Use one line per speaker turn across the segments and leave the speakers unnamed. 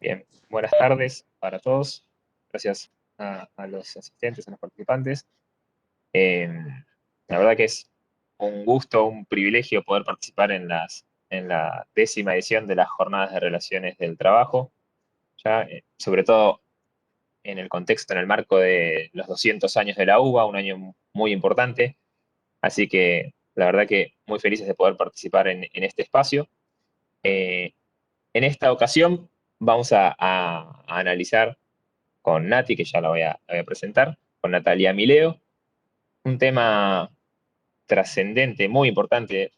Bien, buenas tardes para todos. Gracias a los asistentes, a los participantes. Eh, la verdad que es un gusto, un privilegio poder participar en la 10ª edición de las Jornadas de Relaciones del Trabajo, ya sobre todo en el contexto, en el marco de los 200 años de la UBA, un año muy importante. Así que la verdad que muy felices de poder participar en este espacio. Eh, en esta ocasión vamos a analizar con Nati, que ya la voy a presentar, con Natalia Mileo, un tema trascendente, muy importante,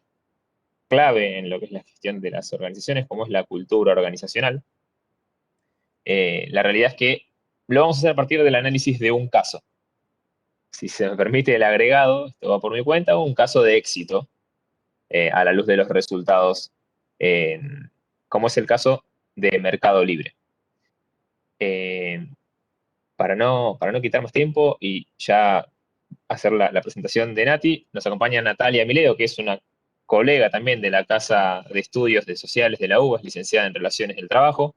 clave en lo que es la gestión de las organizaciones, como es la cultura organizacional. La realidad es que lo vamos a hacer a partir del análisis de un caso. Si se me permite el agregado, esto va por mi cuenta, un caso de éxito a la luz de los resultados, eh, como es el caso de Mercado Libre. Eh, para no quitar más tiempo y ya hacer la presentación de Nati, nos acompaña Natalia Mileo, que es una colega también de la Casa de Estudios de Sociales de la UBA, es licenciada en Relaciones del Trabajo,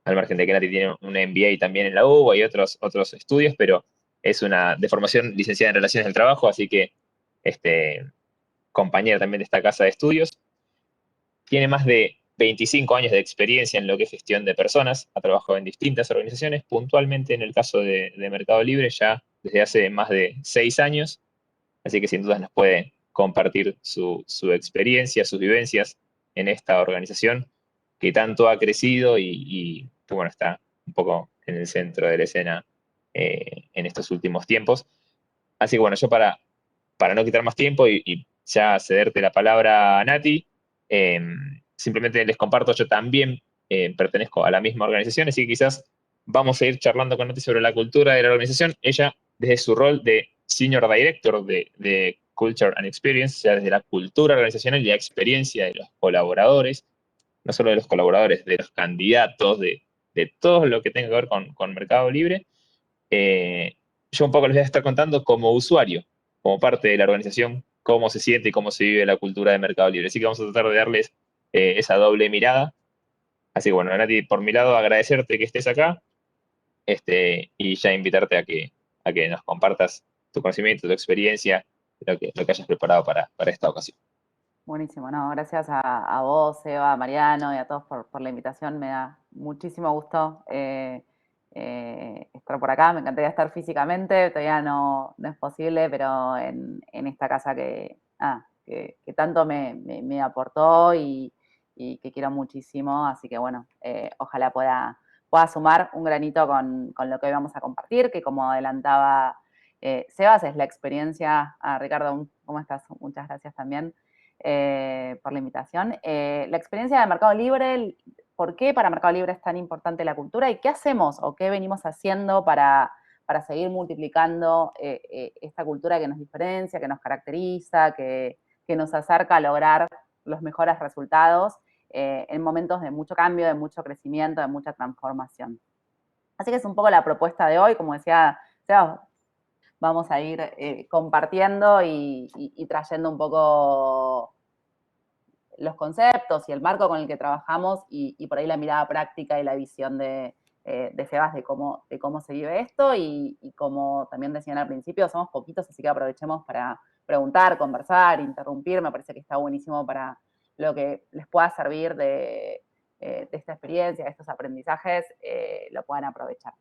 al margen de que Nati tiene un MBA también en la UBA y otros estudios, pero es una de formación licenciada en Relaciones del Trabajo, así que compañera también de esta Casa de Estudios. Tiene más de 25 años de experiencia en lo que es gestión de personas, ha trabajado en distintas organizaciones, puntualmente en el caso de Mercado Libre ya desde hace más de 6 años, así que sin dudas nos puede compartir su experiencia, sus vivencias en esta organización que tanto ha crecido y que bueno, está un poco en el centro de la escena en estos últimos tiempos. Así que bueno, yo para no quitar más tiempo y ya cederte la palabra a Nati, eh, simplemente les comparto, yo también pertenezco a la misma organización, así que quizás vamos a ir charlando con Nati sobre la cultura de la organización. Ella, desde su rol de Senior Director de Culture and Experience, o sea, desde la cultura organizacional y la experiencia de los colaboradores, no solo de los colaboradores, de los candidatos, de todo lo que tenga que ver con Mercado Libre, eh, yo un poco les voy a estar contando como usuario, como parte de la organización, cómo se siente y cómo se vive la cultura de Mercado Libre. Así que vamos a tratar de darles esa doble mirada. Así que bueno, Nati, por mi lado, agradecerte que estés acá y ya invitarte a que nos compartas tu conocimiento, tu experiencia, lo que hayas preparado para esta ocasión.
Buenísimo, no, gracias a vos, Eva, a Mariano y a todos por la invitación. Me da muchísimo gusto estar por acá. Me encantaría estar físicamente, todavía no es posible, pero en esta casa que tanto me aportó y que quiero muchísimo. Así que bueno, ojalá pueda sumar un granito con lo que hoy vamos a compartir, que como adelantaba Sebas, es la experiencia. Ricardo, ¿cómo estás? Muchas gracias también por la invitación. La experiencia de Mercado Libre, ¿por qué para Mercado Libre es tan importante la cultura y qué hacemos o qué venimos haciendo para seguir multiplicando esta cultura que nos diferencia, que nos caracteriza, que nos acerca a lograr los mejores resultados en momentos de mucho cambio, de mucho crecimiento, de mucha transformación? Así que es un poco la propuesta de hoy, como decía Seba, vamos a ir compartiendo y trayendo un poco los conceptos y el marco con el que trabajamos y por ahí la mirada práctica y la visión de Sebas de cómo se vive esto y como también decían al principio, somos poquitos, así que aprovechemos para preguntar, conversar, interrumpir. Me parece que está buenísimo para lo que les pueda servir de esta experiencia, de estos aprendizajes, lo puedan aprovechar.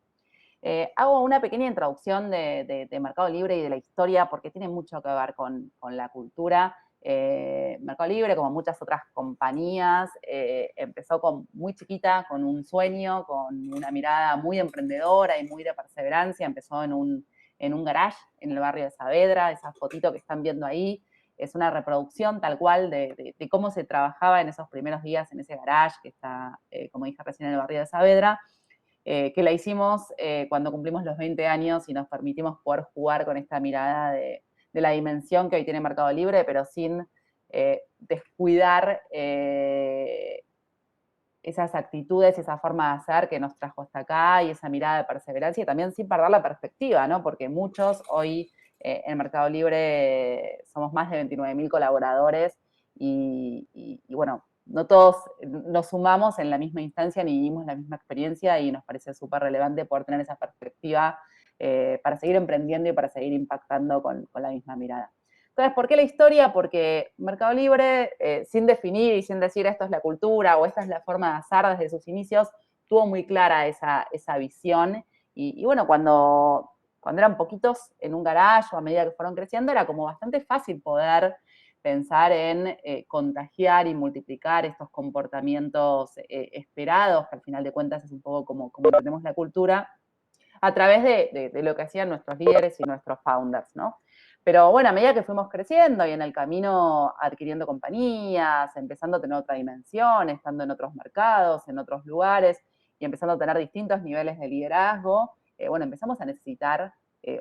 Hago una pequeña introducción de Mercado Libre y de la historia porque tiene mucho que ver con la cultura. Mercado Libre, como muchas otras compañías, empezó muy chiquita, con un sueño, con una mirada muy emprendedora y muy de perseverancia. Empezó en un garage en el barrio de Saavedra. Esa fotito que están viendo ahí es una reproducción tal cual de cómo se trabajaba en esos primeros días en ese garage que está, como dije recién, en el barrio de Saavedra. Que la hicimos cuando cumplimos los 20 años y nos permitimos poder jugar con esta mirada de la dimensión que hoy tiene Mercado Libre, pero sin descuidar esas actitudes, esa forma de hacer que nos trajo hasta acá y esa mirada de perseverancia y también sin perder la perspectiva, ¿no? Porque muchos hoy en Mercado Libre somos más de 29.000 colaboradores y bueno, no todos nos sumamos en la misma instancia ni vivimos la misma experiencia y nos parece súper relevante poder tener esa perspectiva para seguir emprendiendo y para seguir impactando con la misma mirada. Entonces, ¿por qué la historia? Porque Mercado Libre, sin definir y sin decir esto es la cultura o esta es la forma de hacer desde sus inicios, tuvo muy clara esa visión. Y bueno, cuando eran poquitos en un garage o a medida que fueron creciendo, era como bastante fácil poder pensar en contagiar y multiplicar estos comportamientos esperados, que al final de cuentas es un poco como tenemos la cultura, a través de lo que hacían nuestros líderes y nuestros founders, ¿no? Pero bueno, a medida que fuimos creciendo y en el camino adquiriendo compañías, empezando a tener otra dimensión, estando en otros mercados, en otros lugares y empezando a tener distintos niveles de liderazgo, bueno, empezamos a necesitar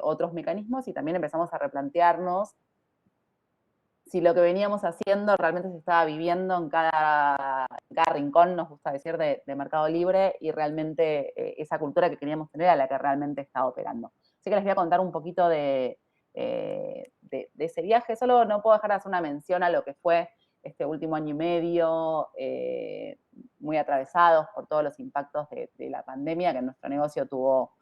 otros mecanismos y también empezamos a replantearnos si lo que veníamos haciendo realmente se estaba viviendo en cada rincón, nos gusta decir, de Mercado Libre, y realmente esa cultura que queríamos tener era la que realmente estaba operando. Así que les voy a contar un poquito de ese viaje. Solo no puedo dejar de hacer una mención a lo que fue este último año y medio, muy atravesados por todos los impactos de la pandemia, que en nuestro negocio tuvo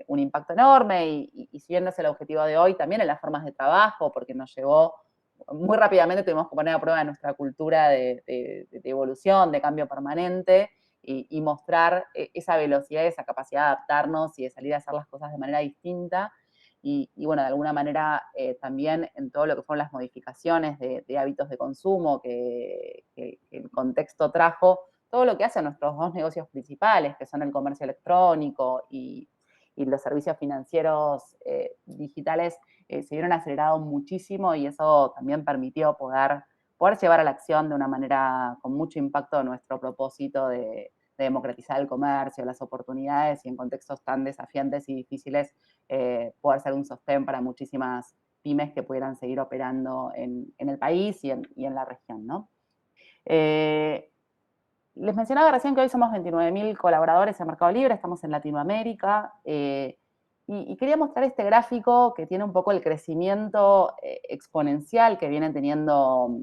un impacto enorme, y si bien no es el objetivo de hoy, también en las formas de trabajo, porque nos llevó muy rápidamente, tuvimos que poner a prueba nuestra cultura de evolución, de cambio permanente, y mostrar esa velocidad, esa capacidad de adaptarnos y de salir a hacer las cosas de manera distinta. Y bueno, de alguna manera también en todo lo que fueron las modificaciones de hábitos de consumo que el contexto trajo, todo lo que hacen nuestros dos negocios principales, que son el comercio electrónico y los servicios financieros digitales, se vieron acelerados muchísimo, y eso también permitió poder llevar a la acción de una manera con mucho impacto nuestro propósito de democratizar el comercio, las oportunidades, y en contextos tan desafiantes y difíciles poder ser un sostén para muchísimas pymes que pudieran seguir operando en el país y en la región, ¿no? Les mencionaba recién que hoy somos 29.000 colaboradores en Mercado Libre, estamos en Latinoamérica, y quería mostrar este gráfico que tiene un poco el crecimiento exponencial que viene teniendo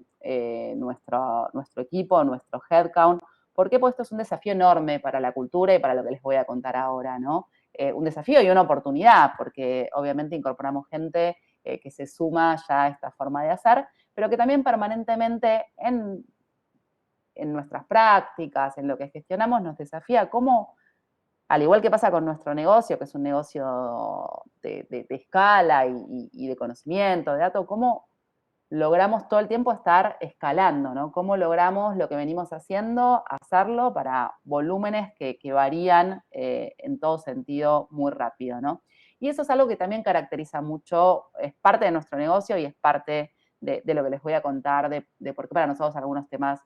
nuestro equipo, nuestro headcount. ¿Por qué? Porque esto es un desafío enorme para la cultura y para lo que les voy a contar ahora, ¿no? Un desafío y una oportunidad, porque obviamente incorporamos gente que se suma ya a esta forma de hacer, pero que también permanentemente en nuestras prácticas, en lo que gestionamos, nos desafía cómo, al igual que pasa con nuestro negocio, que es un negocio de escala y de conocimiento, de datos, cómo logramos todo el tiempo estar escalando, ¿no? Cómo logramos lo que venimos haciendo, hacerlo para volúmenes que varían en todo sentido muy rápido, ¿no? Y eso es algo que también caracteriza mucho, es parte de nuestro negocio y es parte de lo que les voy a contar, de por qué para nosotros algunos temas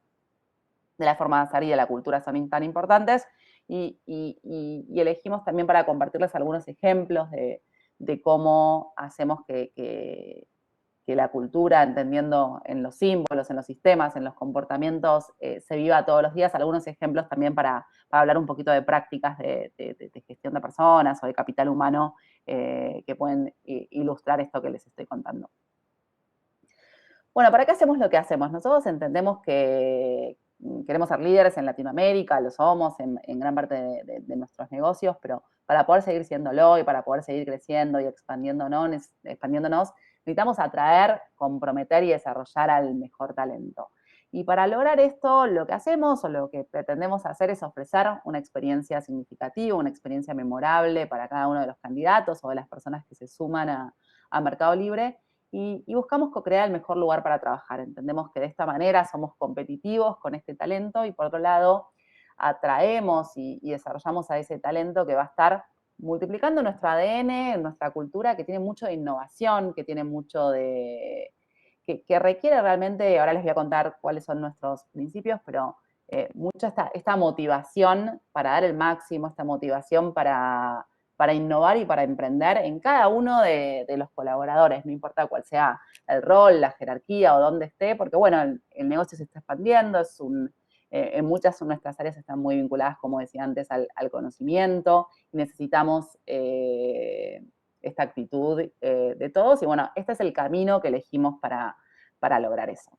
de la forma de hacer y de la cultura son tan importantes, y elegimos también para compartirles algunos ejemplos de cómo hacemos que la cultura, entendiendo en los símbolos, en los sistemas, en los comportamientos, se viva todos los días. Algunos ejemplos también para hablar un poquito de prácticas de gestión de personas o de capital humano que pueden ilustrar esto que les estoy contando. Bueno, ¿para qué hacemos lo que hacemos? Nosotros entendemos que queremos ser líderes en Latinoamérica, lo somos en gran parte de nuestros negocios, pero para poder seguir siéndolo y para poder seguir creciendo y expandiéndonos, necesitamos atraer, comprometer y desarrollar al mejor talento. Y para lograr esto, lo que hacemos o lo que pretendemos hacer es ofrecer una experiencia significativa, una experiencia memorable para cada uno de los candidatos o de las personas que se suman a Mercado Libre, y buscamos co-crear el mejor lugar para trabajar. Entendemos que de esta manera somos competitivos con este talento y, por otro lado, atraemos y desarrollamos a ese talento que va a estar multiplicando nuestro ADN, nuestra cultura, que tiene mucho de innovación, que tiene mucho que requiere realmente, ahora les voy a contar cuáles son nuestros principios, pero mucha esta motivación para dar el máximo, esta motivación para innovar y para emprender en cada uno de los colaboradores, no importa cuál sea el rol, la jerarquía o dónde esté, porque bueno, el negocio se está expandiendo, en muchas de nuestras áreas están muy vinculadas, como decía antes, al conocimiento, y necesitamos esta actitud de todos, y bueno, este es el camino que elegimos para lograr eso.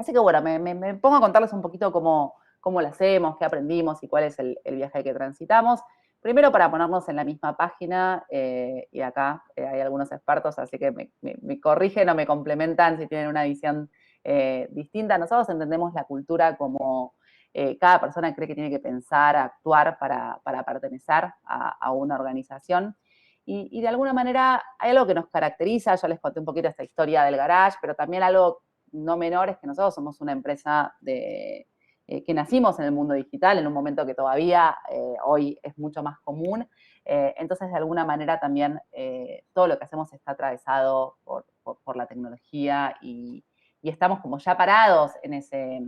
Así que bueno, me pongo a contarles un poquito cómo lo hacemos, qué aprendimos y cuál es el viaje que transitamos. Primero para ponernos en la misma página, y acá hay algunos expertos, así que me corrigen o me complementan si tienen una visión distinta. Nosotros entendemos la cultura como cada persona cree que tiene que pensar, actuar para pertenecer a una organización. Y de alguna manera hay algo que nos caracteriza, ya les conté un poquito esta historia del garage, pero también algo no menor es que nosotros somos una empresa que nacimos en el mundo digital, en un momento que todavía hoy es mucho más común. Entonces, de alguna manera también todo lo que hacemos está atravesado por la tecnología y estamos como ya parados en ese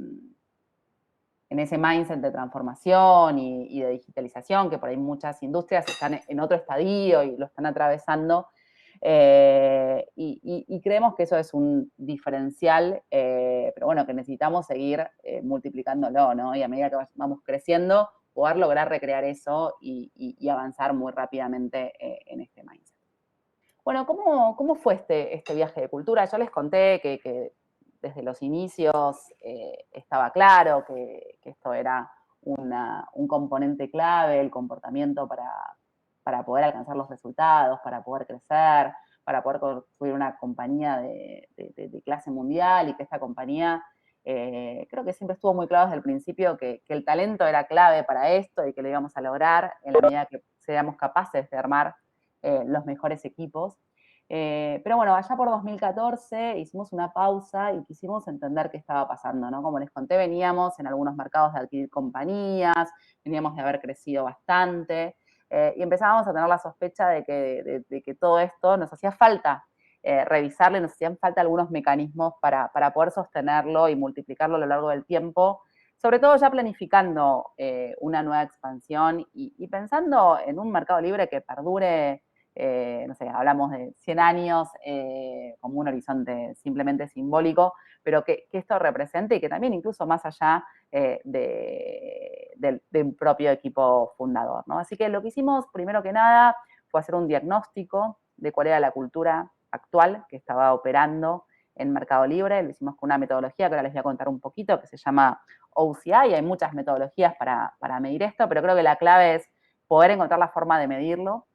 mindset de transformación y de digitalización, que por ahí muchas industrias están en otro estadio y lo están atravesando. Y creemos que eso es un diferencial, pero bueno, que necesitamos seguir multiplicándolo, ¿no? Y a medida que vamos creciendo, poder lograr recrear eso y avanzar muy rápidamente en este mindset. Bueno, ¿cómo fue este viaje de cultura? Yo les conté que desde los inicios estaba claro que esto era un componente clave, el comportamiento para poder alcanzar los resultados, para poder crecer, para poder construir una compañía de clase mundial y que esta compañía creo que siempre estuvo muy claro desde el principio que el talento era clave para esto y que lo íbamos a lograr en la medida que seamos capaces de armar los mejores equipos. Pero bueno, allá por 2014 hicimos una pausa y quisimos entender qué estaba pasando, ¿no? Como les conté, veníamos en algunos mercados de adquirir compañías, veníamos de haber crecido bastante, y empezábamos a tener la sospecha de que todo esto nos hacía falta revisarlo y nos hacían falta algunos mecanismos para poder sostenerlo y multiplicarlo a lo largo del tiempo, sobre todo ya planificando una nueva expansión y pensando en un mercado libre que perdure, no sé, hablamos de 100 años como un horizonte simplemente simbólico, pero que esto represente y que también incluso más allá del propio equipo fundador, ¿no? Así que lo que hicimos primero que nada fue hacer un diagnóstico de cuál era la cultura actual que estaba operando en Mercado Libre. Lo hicimos con una metodología que ahora les voy a contar un poquito, que se llama OCI, y hay muchas metodologías para medir esto, pero creo que la clave es poder encontrar la forma de medirlo.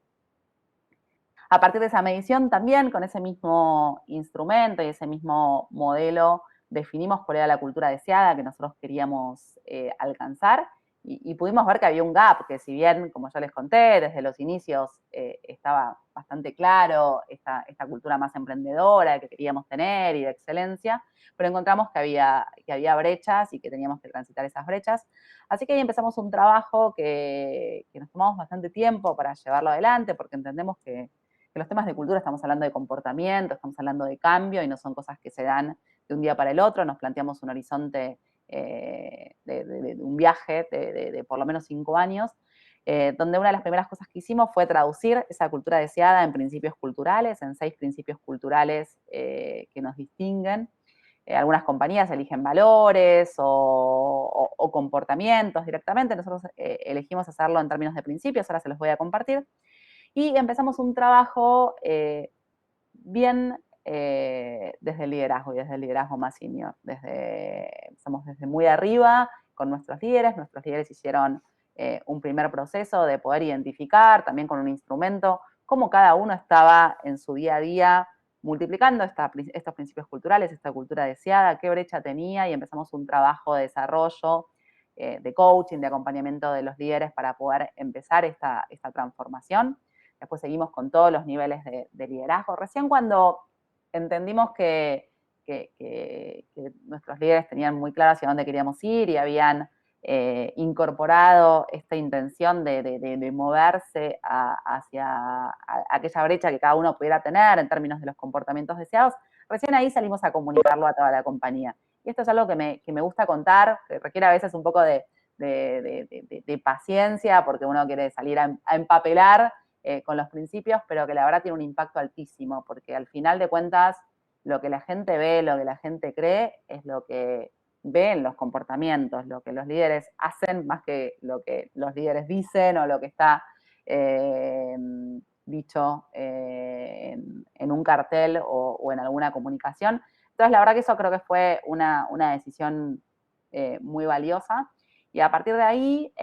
A partir de esa medición también, con ese mismo instrumento y ese mismo modelo, definimos cuál era la cultura deseada que nosotros queríamos alcanzar y pudimos ver que había un gap, que si bien, como ya les conté, desde los inicios estaba bastante claro esta cultura más emprendedora que queríamos tener y de excelencia, pero encontramos que había brechas y que teníamos que transitar esas brechas. Así que ahí empezamos un trabajo que nos tomamos bastante tiempo para llevarlo adelante, porque entendemos que los temas de cultura estamos hablando de comportamiento, estamos hablando de cambio y no son cosas que se dan de un día para el otro. Nos planteamos un horizonte de un viaje de por lo menos 5 años, donde una de las primeras cosas que hicimos fue traducir esa cultura deseada en principios culturales, en 6 principios culturales que nos distinguen. Algunas compañías eligen valores o comportamientos directamente. Nosotros elegimos hacerlo en términos de principios, ahora se los voy a compartir. Y empezamos un trabajo bien desde el liderazgo y desde el liderazgo más senior. Empezamos desde muy arriba con nuestros líderes hicieron un primer proceso de poder identificar, también con un instrumento, cómo cada uno estaba en su día a día multiplicando estos principios culturales, esta cultura deseada, qué brecha tenía, y empezamos un trabajo de desarrollo, de coaching, de acompañamiento de los líderes para poder empezar esta transformación. Después seguimos con todos los niveles de liderazgo. Recién cuando entendimos que nuestros líderes tenían muy claro hacia dónde queríamos ir y habían incorporado esta intención de moverse hacia aquella brecha que cada uno pudiera tener en términos de los comportamientos deseados, recién ahí salimos a comunicarlo a toda la compañía. Y esto es algo que me gusta contar, que requiere a veces un poco de paciencia, porque uno quiere salir a empapelar con los principios, pero que la verdad tiene un impacto altísimo, porque al final de cuentas lo que la gente ve, lo que la gente cree, es lo que ve en los comportamientos, lo que los líderes hacen más que lo que los líderes dicen o lo que está dicho en un cartel o en alguna comunicación. Entonces, la verdad que eso creo que fue una decisión muy valiosa. Y a partir de ahí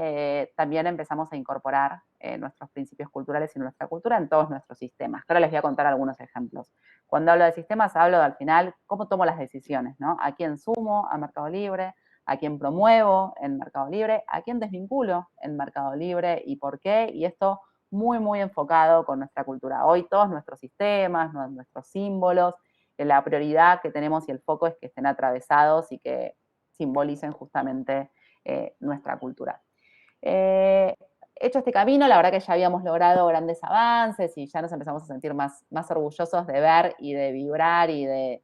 también empezamos a incorporar nuestros principios culturales y nuestra cultura en todos nuestros sistemas. Ahora les voy a contar algunos ejemplos. Cuando hablo de sistemas, hablo de, al final, cómo tomo las decisiones, ¿no? ¿A quién sumo a Mercado Libre? ¿A quién promuevo en Mercado Libre? ¿A quién desvinculo en Mercado Libre? ¿Y por qué? Y esto muy, muy enfocado con nuestra cultura. Hoy todos nuestros sistemas, nuestros símbolos, la prioridad que tenemos y el foco es que estén atravesados y que simbolicen justamente nuestra cultura. Hecho este camino, la verdad que ya habíamos logrado grandes avances y ya nos empezamos a sentir más orgullosos de ver y de vibrar y de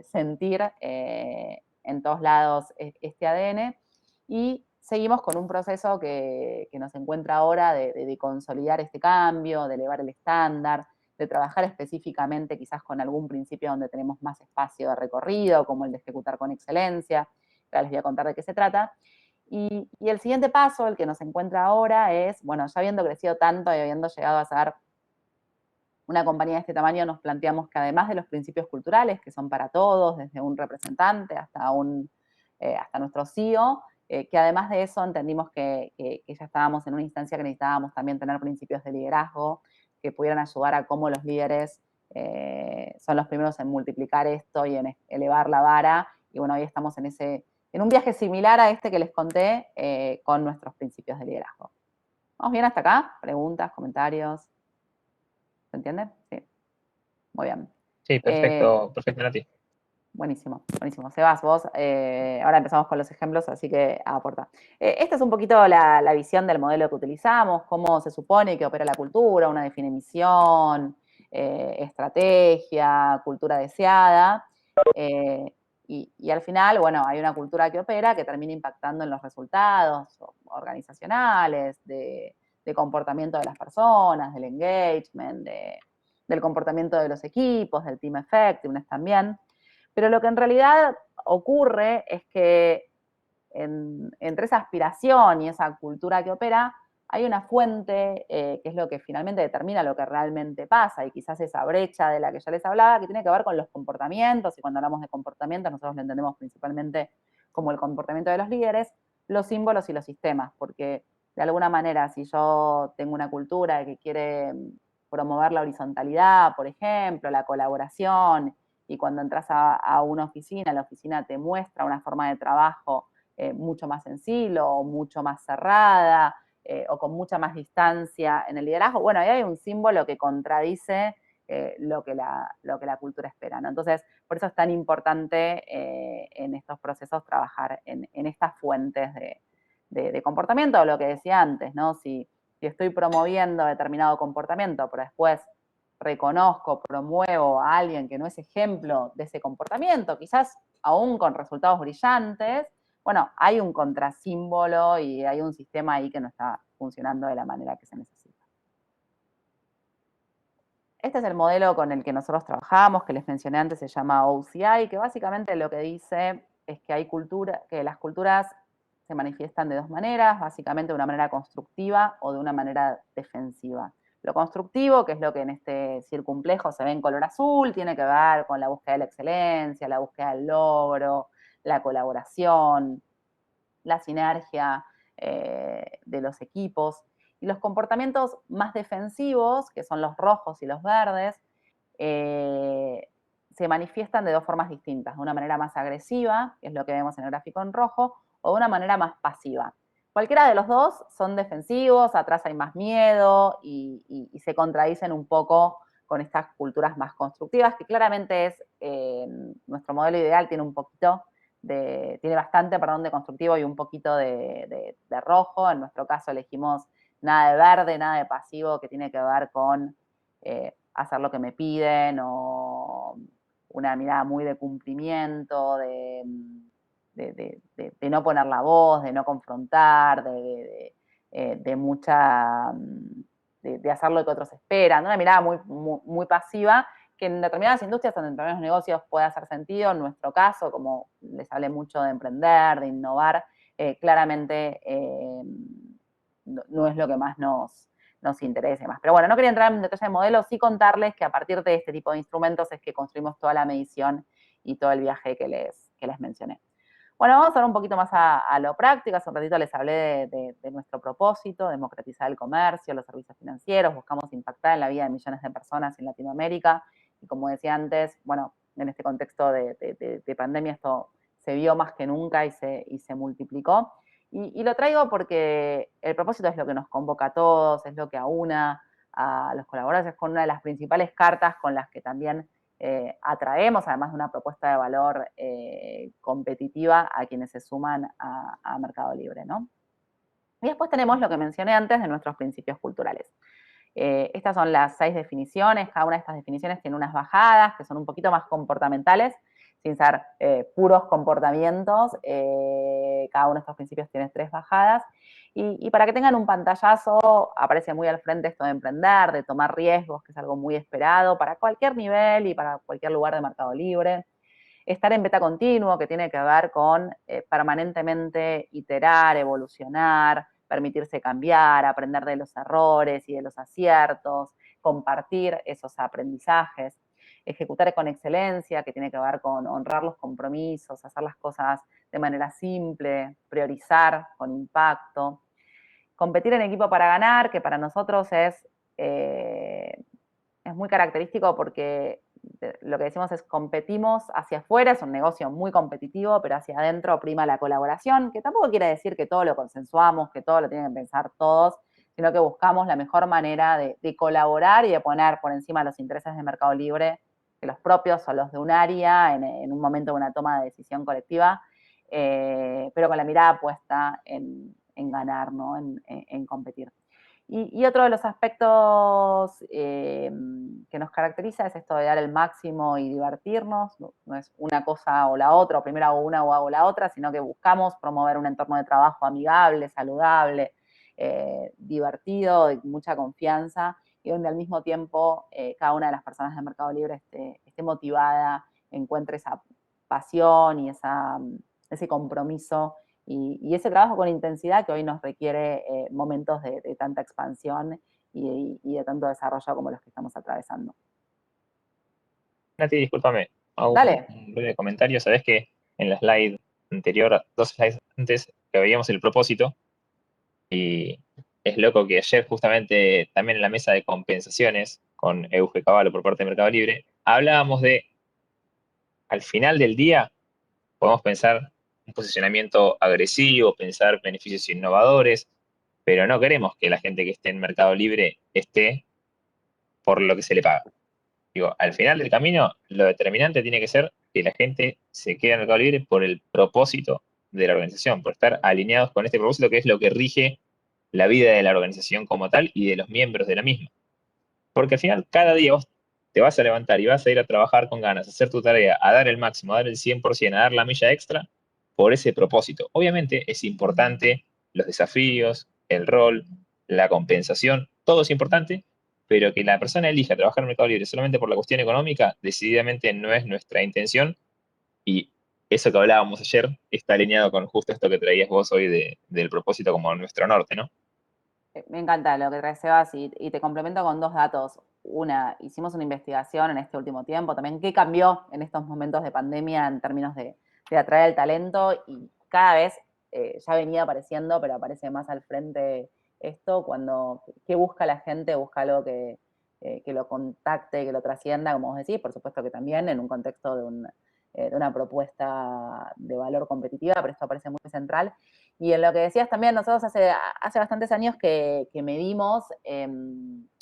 sentir en todos lados este ADN. Y seguimos con un proceso que nos encuentra ahora de consolidar este cambio, de elevar el estándar, de trabajar específicamente quizás con algún principio donde tenemos más espacio de recorrido, como el de ejecutar con excelencia. Ahora les voy a contar de qué se trata. Y el siguiente paso, el que nos encuentra ahora, es, bueno, ya habiendo crecido tanto y habiendo llegado a ser una compañía de este tamaño, nos planteamos que además de los principios culturales, que son para todos, desde un representante hasta nuestro CEO, que además de eso entendimos que ya estábamos en una instancia que necesitábamos también tener principios de liderazgo que pudieran ayudar a cómo los líderes son los primeros en multiplicar esto y en elevar la vara. Y bueno, hoy estamos en un viaje similar a este que les conté con nuestros principios de liderazgo. ¿Vamos bien hasta acá? ¿Preguntas, comentarios? ¿Se entiende? Sí. Muy bien.
Sí, perfecto, perfecto, Nati.
Buenísimo, buenísimo. Sebas, vos, ahora empezamos con los ejemplos, así que aporta. Esta es un poquito la visión del modelo que utilizamos, cómo se supone que opera la cultura, una definición, estrategia, cultura deseada. Y al final, bueno, hay una cultura que opera que termina impactando en los resultados organizacionales, de comportamiento de las personas, del engagement, del comportamiento de los equipos, del team effectiveness también. Pero lo que en realidad ocurre es que entre esa aspiración y esa cultura que opera, hay una fuente que es lo que finalmente determina lo que realmente pasa y quizás esa brecha de la que ya les hablaba, que tiene que ver con los comportamientos, y cuando hablamos de comportamientos nosotros lo entendemos principalmente como el comportamiento de los líderes, los símbolos y los sistemas, porque de alguna manera si yo tengo una cultura que quiere promover la horizontalidad, por ejemplo, la colaboración, y cuando entras a una oficina, la oficina te muestra una forma de trabajo mucho más sencillo o mucho más cerrada o con mucha más distancia en el liderazgo, bueno, ahí hay un símbolo que contradice lo que la cultura espera, ¿no? Entonces, por eso es tan importante en estos procesos trabajar en estas fuentes de comportamiento, o lo que decía antes, ¿no? Si estoy promoviendo determinado comportamiento, pero después reconozco, promuevo a alguien que no es ejemplo de ese comportamiento, quizás aún con resultados brillantes, bueno, hay un contrasímbolo y hay un sistema ahí que no está funcionando de la manera que se necesita. Este es el modelo con el que nosotros trabajamos, que les mencioné antes, se llama OCI, que básicamente lo que dice es que que las culturas se manifiestan de dos maneras, básicamente de una manera constructiva o de una manera defensiva. Lo constructivo, que es lo que en este circunplejo se ve en color azul, tiene que ver con la búsqueda de la excelencia, la búsqueda del logro, la colaboración, la sinergia de los equipos. Y los comportamientos más defensivos, que son los rojos y los verdes, se manifiestan de dos formas distintas, de una manera más agresiva, que es lo que vemos en el gráfico en rojo, o de una manera más pasiva. Cualquiera de los dos son defensivos, atrás hay más miedo y se contradicen un poco con estas culturas más constructivas, que claramente es nuestro modelo ideal, tiene bastante, perdón, de constructivo y un poquito de rojo. En nuestro caso elegimos nada de verde, nada de pasivo, que tiene que ver con hacer lo que me piden o una mirada muy de cumplimiento, de no poner la voz, de no confrontar, de mucha, de hacer lo que otros esperan, una mirada muy pasiva, que en determinadas industrias, en determinados negocios puede hacer sentido. En nuestro caso, como les hablé mucho de emprender, de innovar, claramente no es lo que más nos interese más. Pero bueno, no quería entrar en detalle de modelo, sí contarles que a partir de este tipo de instrumentos es que construimos toda la medición y todo el viaje que les mencioné. Bueno, vamos a hablar un poquito más a lo práctico. Hace un ratito les hablé de nuestro propósito, democratizar el comercio, los servicios financieros, buscamos impactar en la vida de millones de personas en Latinoamérica. Y como decía antes, bueno, en este contexto de pandemia esto se vio más que nunca y se multiplicó. Y lo traigo porque el propósito es lo que nos convoca a todos, es lo que aúna a los colaboradores, es con una de las principales cartas con las que también atraemos, además de una propuesta de valor competitiva a quienes se suman a Mercado Libre, ¿no? Y después tenemos lo que mencioné antes de nuestros principios culturales. Estas son las 6 definiciones, cada una de estas definiciones tiene unas bajadas que son un poquito más comportamentales, sin ser puros comportamientos, cada uno de estos principios tiene 3 bajadas, y para que tengan un pantallazo, aparece muy al frente esto de emprender, de tomar riesgos, que es algo muy esperado para cualquier nivel y para cualquier lugar de Mercado Libre. Estar en beta continuo, que tiene que ver con permanentemente iterar, evolucionar, permitirse cambiar, aprender de los errores y de los aciertos, compartir esos aprendizajes. Ejecutar con excelencia, que tiene que ver con honrar los compromisos, hacer las cosas de manera simple, priorizar con impacto. Competir en equipo para ganar, que para nosotros es muy característico porque lo que decimos es competimos hacia afuera, es un negocio muy competitivo, pero hacia adentro prima la colaboración, que tampoco quiere decir que todo lo consensuamos, que todo lo tienen que pensar todos, sino que buscamos la mejor manera de colaborar y de poner por encima los intereses de Mercado Libre que los propios o los de un área en un momento de una toma de decisión colectiva, pero con la mirada puesta en ganar, ¿no? En competir. Y otro de los aspectos que nos caracteriza es esto de dar el máximo y divertirnos. No es una cosa o la otra, o primero hago una o hago la otra, sino que buscamos promover un entorno de trabajo amigable, saludable, divertido, de mucha confianza, y donde al mismo tiempo cada una de las personas del Mercado Libre esté motivada, encuentre esa pasión y ese compromiso y ese trabajo con intensidad que hoy nos requiere momentos de tanta expansión y de tanto desarrollo como los que estamos atravesando.
Nati, discúlpame, hago
Dale.
un breve comentario. Sabés que en la slide anterior, 2 slides antes, que veíamos el propósito, y es loco que ayer justamente también en la mesa de compensaciones con Euge Cavallo por parte de Mercado Libre, hablábamos de, al final del día, podemos pensar un posicionamiento agresivo, pensar beneficios innovadores, pero no queremos que la gente que esté en Mercado Libre esté por lo que se le paga. Digo, al final del camino, lo determinante tiene que ser que la gente se quede en Mercado Libre por el propósito de la organización, por estar alineados con este propósito que es lo que rige la vida de la organización como tal y de los miembros de la misma. Porque al final, cada día vos te vas a levantar y vas a ir a trabajar con ganas, a hacer tu tarea, a dar el máximo, a dar el 100%, a dar la milla extra por ese propósito. Obviamente es importante los desafíos, el rol, la compensación, todo es importante, pero que la persona elija trabajar en el Mercado Libre solamente por la cuestión económica, decididamente no es nuestra intención, y eso que hablábamos ayer está alineado con justo esto que traías vos hoy del propósito como nuestro norte, ¿no?
Me encanta lo que traes, Sebas, y te complemento con 2 datos. Una, hicimos una investigación en este último tiempo también, qué cambió en estos momentos de pandemia en términos de atraer el talento, y cada vez ya venía apareciendo, pero aparece más al frente esto, cuando, ¿qué busca la gente? Busca algo que lo contacte, que lo trascienda, como vos decís, por supuesto que también en un contexto de una propuesta de valor competitiva, pero esto aparece muy central. Y en lo que decías también, nosotros hace bastantes años que medimos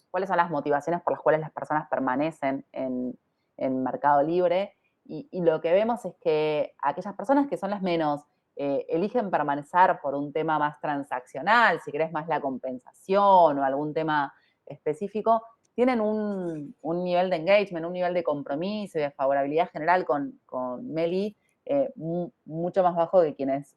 cuáles son las motivaciones por las cuales las personas permanecen en Mercado Libre, y lo que vemos es que aquellas personas que son las menos eligen permanecer por un tema más transaccional, si querés más la compensación o algún tema específico, tienen un nivel de engagement, un nivel de compromiso y de favorabilidad general con Meli mucho más bajo que quienes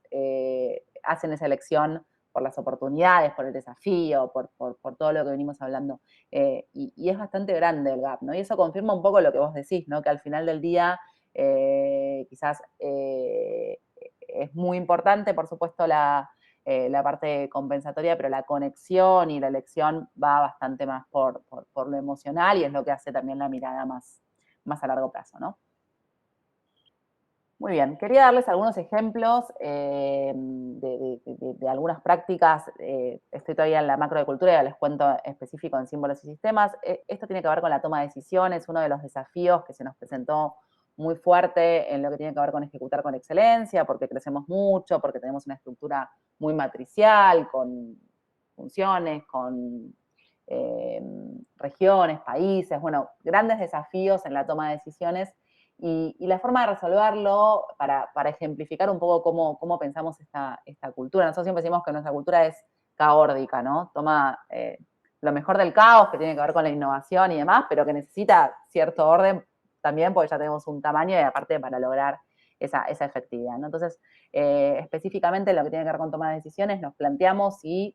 hacen esa elección por las oportunidades, por el desafío, por todo lo que venimos hablando. Y es bastante grande el gap, ¿no? Y eso confirma un poco lo que vos decís, ¿no? Que al final del día quizás es muy importante, por supuesto, la parte compensatoria, pero la conexión y la elección va bastante más por lo emocional, y es lo que hace también la mirada más a largo plazo, ¿no? Muy bien, quería darles algunos ejemplos de algunas prácticas. Estoy todavía en la macro de cultura y les cuento específico en símbolos y sistemas. Esto tiene que ver con la toma de decisiones, uno de los desafíos que se nos presentó muy fuerte en lo que tiene que ver con ejecutar con excelencia, porque crecemos mucho, porque tenemos una estructura muy matricial, con funciones, con regiones, países, bueno, grandes desafíos en la toma de decisiones. Y la forma de resolverlo, para ejemplificar un poco cómo pensamos esta cultura. Nosotros siempre decimos que nuestra cultura es caórdica, ¿no? Toma lo mejor del caos, que tiene que ver con la innovación y demás, pero que necesita cierto orden también, porque ya tenemos un tamaño y aparte para lograr esa efectividad, ¿no? Entonces, específicamente en lo que tiene que ver con toma de decisiones, nos planteamos si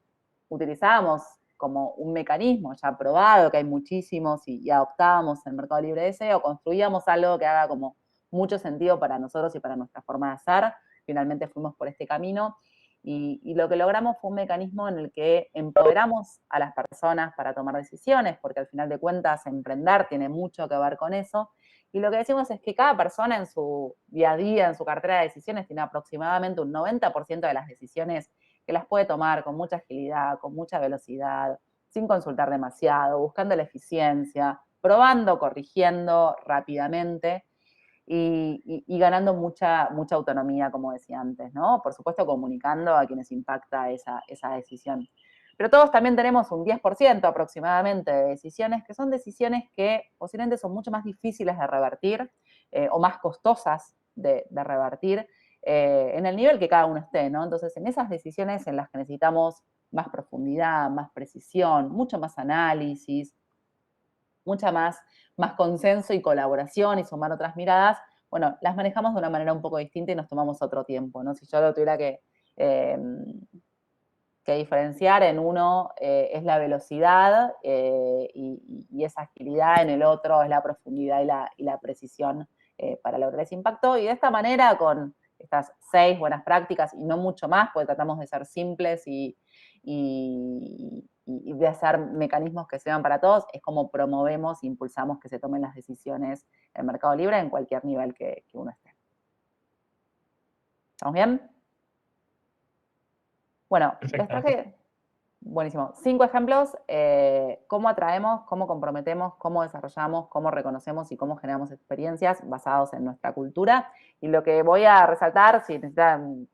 utilizamos como un mecanismo ya probado, que hay muchísimos y adoptábamos en el mercado libre ese, o construíamos algo que haga como mucho sentido para nosotros y para nuestra forma de hacer. Finalmente fuimos por este camino y lo que logramos fue un mecanismo en el que empoderamos a las personas para tomar decisiones, porque al final de cuentas emprender tiene mucho que ver con eso. Y lo que decimos es que cada persona en su día a día, en su cartera de decisiones, tiene aproximadamente un 90% de las decisiones que las puede tomar con mucha agilidad, con mucha velocidad, sin consultar demasiado, buscando la eficiencia, probando, corrigiendo rápidamente y ganando mucha autonomía, como decía antes, ¿no? Por supuesto, comunicando a quienes impacta esa decisión. Pero todos también tenemos un 10% aproximadamente de decisiones que son decisiones que posiblemente son mucho más difíciles de revertir o más costosas de revertir en el nivel que cada uno esté, ¿no? Entonces, en esas decisiones en las que necesitamos más profundidad, más precisión, mucho más análisis, mucha más consenso y colaboración y sumar otras miradas, bueno, las manejamos de una manera un poco distinta y nos tomamos otro tiempo, ¿no? Si yo lo tuviera eh, que diferenciar en uno es la velocidad y esa agilidad, en el otro es la profundidad y la precisión para lograr ese impacto. Y de esta manera, con estas 6 buenas prácticas y no mucho más, porque tratamos de ser simples y de hacer mecanismos que sean para todos, es como promovemos e impulsamos que se tomen las decisiones en Mercado Libre en cualquier nivel que uno esté. ¿Estamos bien? Bueno, les traje, buenísimo, 5 ejemplos, cómo atraemos, cómo comprometemos, cómo desarrollamos, cómo reconocemos y cómo generamos experiencias basados en nuestra cultura. Y lo que voy a resaltar, si necesitan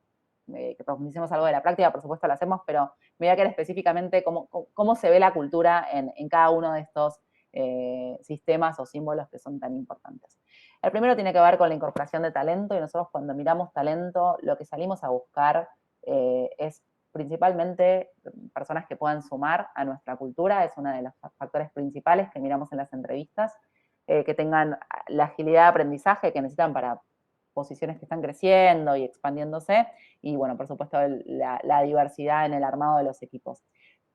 que profundicemos algo de la práctica, por supuesto lo hacemos, pero me voy a quedar específicamente cómo se ve la cultura en cada uno de estos sistemas o símbolos que son tan importantes. El primero tiene que ver con la incorporación de talento y nosotros cuando miramos talento, lo que salimos a buscar es principalmente personas que puedan sumar a nuestra cultura, es uno de los factores principales que miramos en las entrevistas, que tengan la agilidad de aprendizaje que necesitan para posiciones que están creciendo y expandiéndose, y bueno, por supuesto, la diversidad en el armado de los equipos.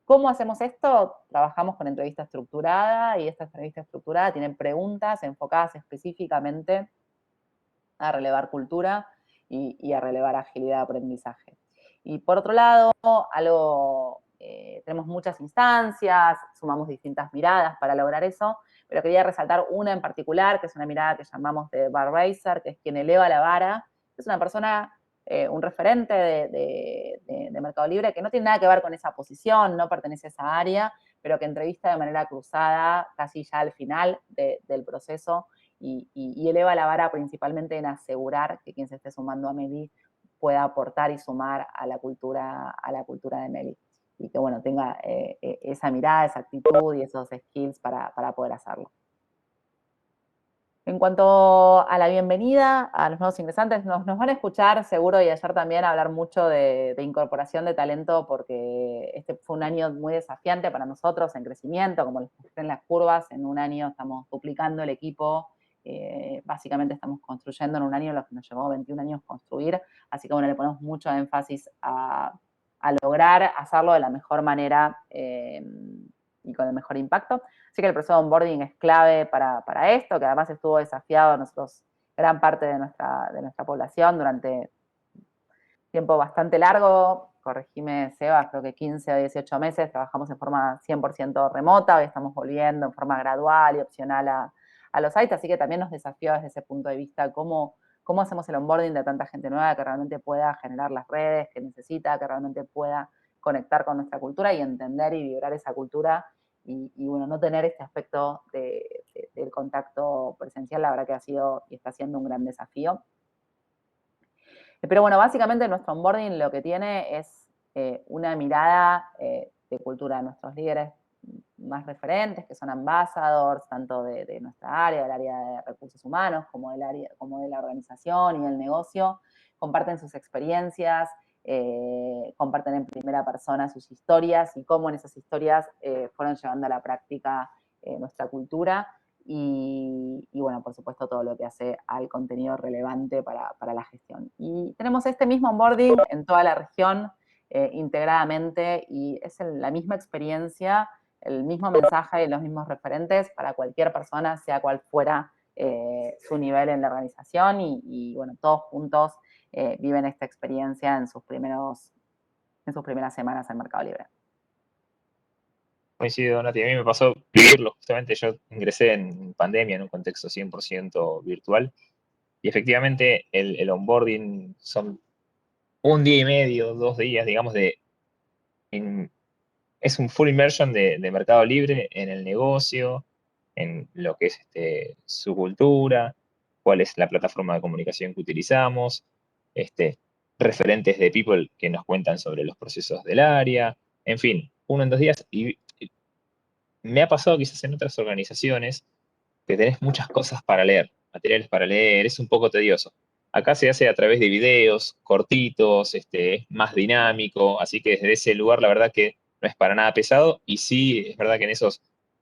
¿Cómo hacemos esto? Trabajamos con entrevista estructurada y esta entrevista estructurada tiene preguntas enfocadas específicamente a relevar cultura y a relevar agilidad de aprendizaje. Y por otro lado, tenemos muchas instancias, sumamos distintas miradas para lograr eso, pero quería resaltar una en particular, que es una mirada que llamamos de bar raiser, que es quien eleva la vara. Es una persona, un referente de Mercado Libre, que no tiene nada que ver con esa posición, no pertenece a esa área, pero que entrevista de manera cruzada, casi ya al final del proceso, y eleva la vara principalmente en asegurar que quien se esté sumando a Meli pueda aportar y sumar a la cultura de Meli. Y que, bueno, tenga esa mirada, esa actitud y esos skills para poder hacerlo. En cuanto a la bienvenida a los nuevos ingresantes, nos van a escuchar seguro y ayer también hablar mucho de incorporación de talento porque este fue un año muy desafiante para nosotros en crecimiento, como les mostré en las curvas, en un año estamos duplicando el equipo, básicamente estamos construyendo en un año lo que nos llevó 21 años construir, así que bueno, le ponemos mucho énfasis a lograr hacerlo de la mejor manera y con el mejor impacto. Así que el proceso de onboarding es clave para esto, que además estuvo desafiado a nosotros, gran parte de nuestra población durante tiempo bastante largo. Corregime, Seba, creo que 15 o 18 meses, trabajamos en forma 100% remota, hoy estamos volviendo en forma gradual y opcional a los sites, así que también nos desafió desde ese punto de vista cómo cómo hacemos el onboarding de tanta gente nueva que realmente pueda generar las redes que necesita, que realmente pueda conectar con nuestra cultura y entender y vibrar esa cultura y bueno, no tener este aspecto del contacto presencial, la verdad que ha sido y está siendo un gran desafío. Pero bueno, básicamente nuestro onboarding lo que tiene es una mirada de cultura de nuestros líderes más referentes, que son ambassadors, tanto de nuestra área, del área de recursos humanos, como de la organización y del negocio, comparten sus experiencias, comparten en primera persona sus historias y cómo en esas historias fueron llevando a la práctica nuestra cultura. Y bueno, por supuesto, todo lo que hace al contenido relevante para la gestión. Y tenemos este mismo onboarding en toda la región, integradamente, y es la misma experiencia, el mismo mensaje y los mismos referentes para cualquier persona, sea cual fuera su nivel en la organización, y bueno, todos juntos viven esta experiencia en sus primeras semanas en Mercado Libre.
Coincido, Nati, a mí me pasó vivirlo justamente, yo ingresé en pandemia en un contexto 100% virtual y efectivamente el onboarding son un día y medio, 2 días, digamos, es un full immersion de Mercado Libre en el negocio, en lo que es su cultura, cuál es la plataforma de comunicación que utilizamos, este, referentes de People que nos cuentan sobre los procesos del área, en fin, uno en 2 días. Y me ha pasado quizás en otras organizaciones que tenés muchas cosas para leer, materiales para leer, es un poco tedioso. Acá se hace a través de videos cortitos, es más dinámico, así que desde ese lugar la verdad que no es para nada pesado y sí, es verdad que en esos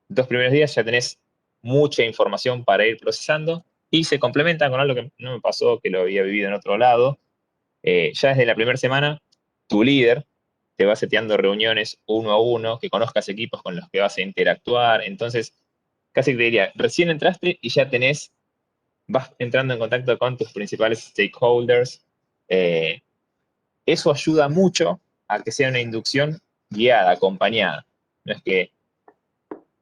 2 primeros días ya tenés mucha información para ir procesando y se complementa con algo que no me pasó, que lo había vivido en otro lado. Ya desde la primera semana, tu líder te va seteando reuniones uno a uno, que conozcas equipos con los que vas a interactuar, entonces casi te diría, recién entraste y ya vas entrando en contacto con tus principales stakeholders. Eh, Eso ayuda mucho a que sea una inducción guiada, acompañada. No es que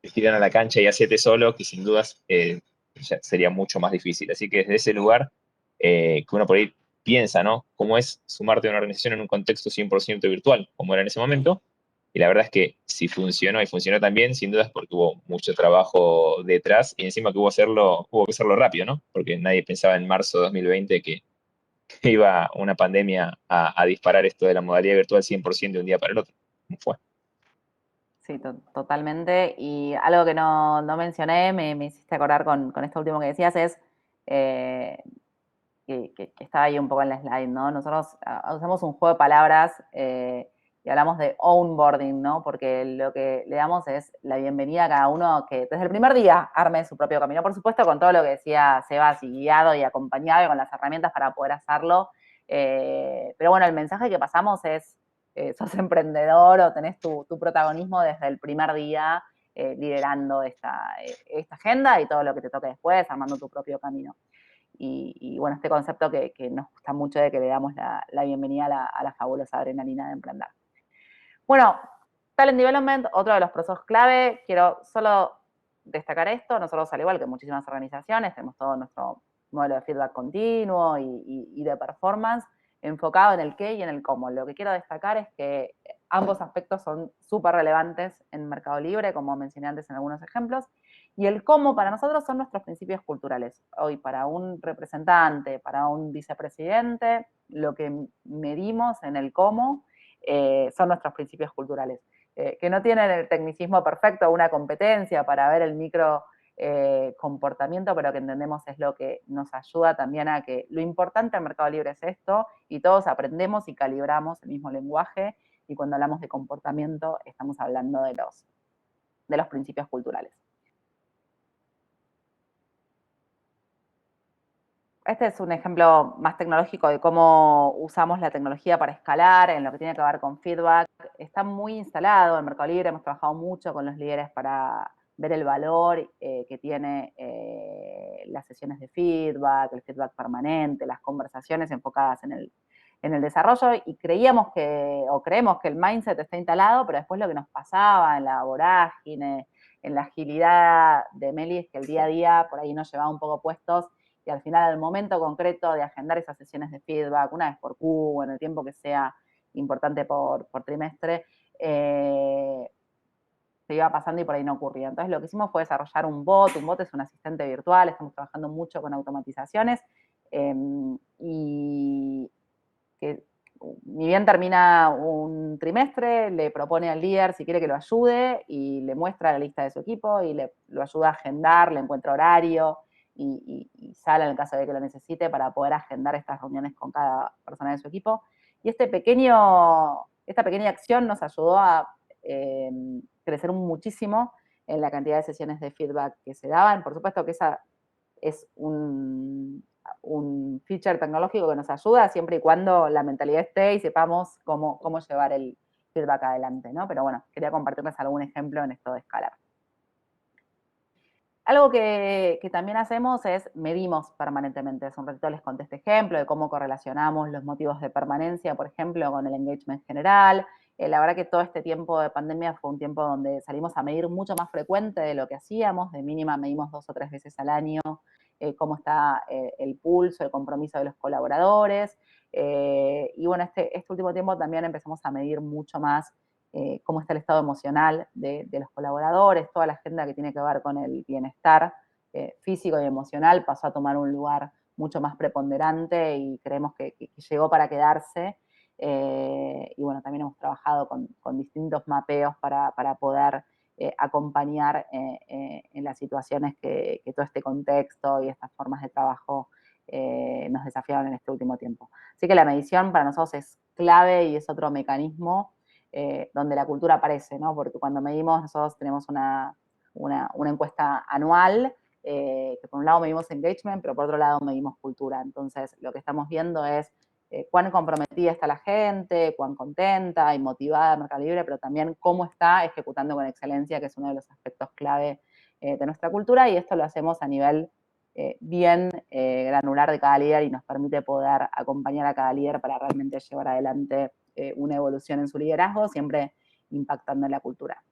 te tiran a la cancha y hacete solo, que sin dudas ya sería mucho más difícil. Así que desde ese lugar, que uno por ahí piensa, ¿no? ¿Cómo es sumarte a una organización en un contexto 100% virtual, como era en ese momento? Y la verdad es que si funcionó y funcionó también, sin dudas porque hubo mucho trabajo detrás y encima que hubo que hacerlo rápido, ¿no? Porque nadie pensaba en marzo de 2020 que iba una pandemia a disparar esto de la modalidad virtual 100% de un día para el otro. ¿Cómo fue?
Sí, totalmente. Y algo que no mencioné, me hiciste acordar con esto último que decías, es eh, que estaba ahí un poco en la slide, ¿no? Nosotros usamos un juego de palabras y hablamos de onboarding, ¿no? Porque lo que le damos es la bienvenida a cada uno que desde el primer día arme su propio camino. Por supuesto, con todo lo que decía Sebas, y guiado y acompañado y con las herramientas para poder hacerlo. Pero bueno, el mensaje que pasamos es, sos emprendedor o tenés tu protagonismo desde el primer día, liderando esta agenda y todo lo que te toque después, armando tu propio camino. Y bueno, este concepto que nos gusta mucho, de que le damos la bienvenida a la fabulosa adrenalina de emprender. Bueno, Talent Development, otro de los procesos clave. Quiero solo destacar esto. Nosotros, al igual que muchísimas organizaciones, tenemos todo nuestro modelo de feedback continuo y de performance enfocado en el qué y en el cómo. Lo que quiero destacar es que ambos aspectos son súper relevantes en Mercado Libre, como mencioné antes en algunos ejemplos, y el cómo para nosotros son nuestros principios culturales. Hoy, para un representante, para un vicepresidente, lo que medimos en el cómo son nuestros principios culturales. Que no tienen el tecnicismo perfecto, una competencia para ver el micro comportamiento, pero que entendemos es lo que nos ayuda también a que lo importante en Mercado Libre es esto, y todos aprendemos y calibramos el mismo lenguaje, y cuando hablamos de comportamiento estamos hablando de los principios culturales. Este es un ejemplo más tecnológico de cómo usamos la tecnología para escalar en lo que tiene que ver con feedback. Está muy instalado en Mercado Libre, hemos trabajado mucho con los líderes para ver el valor que tiene las sesiones de feedback, el feedback permanente, las conversaciones enfocadas en el desarrollo, y creemos que el mindset está instalado, pero después lo que nos pasaba en la vorágine, en la agilidad de Meli, es que el día a día por ahí nos llevaba un poco puestos, y y al final, al momento concreto de agendar esas sesiones de feedback, una vez por Q, en el tiempo que sea importante por trimestre, se iba pasando y por ahí no ocurría. Entonces lo que hicimos fue desarrollar un bot es un asistente virtual, estamos trabajando mucho con automatizaciones, y que ni bien termina un trimestre, le propone al líder si quiere que lo ayude y le muestra la lista de su equipo y lo ayuda a agendar, le encuentra horario y sala en el caso de que lo necesite para poder agendar estas reuniones con cada persona de su equipo. Y esta pequeña acción nos ayudó a crecer muchísimo en la cantidad de sesiones de feedback que se daban. Por supuesto que esa es un feature tecnológico que nos ayuda siempre y cuando la mentalidad esté y sepamos cómo llevar el feedback adelante, ¿no? Pero bueno, quería compartirles algún ejemplo en esto de escalar. Algo que también hacemos es medimos permanentemente. Hace un ratito les conté este ejemplo de cómo correlacionamos los motivos de permanencia, por ejemplo, con el engagement general. La verdad que todo este tiempo de pandemia fue un tiempo donde salimos a medir mucho más frecuente de lo que hacíamos. De mínima medimos 2 o 3 veces al año cómo está el pulso, el compromiso de los colaboradores. Y bueno, este último tiempo también empezamos a medir mucho más cómo está el estado emocional de los colaboradores, toda la agenda que tiene que ver con el bienestar físico y emocional pasó a tomar un lugar mucho más preponderante y creemos que llegó para quedarse. Y bueno, también hemos trabajado con distintos mapeos para poder acompañar en las situaciones que todo este contexto y estas formas de trabajo nos desafiaron en este último tiempo. Así que la medición para nosotros es clave y es otro mecanismo donde la cultura aparece, ¿no? Porque cuando medimos, nosotros tenemos una encuesta anual, que por un lado medimos engagement, pero por otro lado medimos cultura. Entonces, lo que estamos viendo es cuán comprometida está la gente, cuán contenta y motivada de Mercado Libre, pero también cómo está ejecutando con excelencia, que es uno de los aspectos clave de nuestra cultura, y esto lo hacemos a nivel bien granular de cada líder y nos permite poder acompañar a cada líder para realmente llevar adelante una evolución en su liderazgo, siempre impactando en la cultura.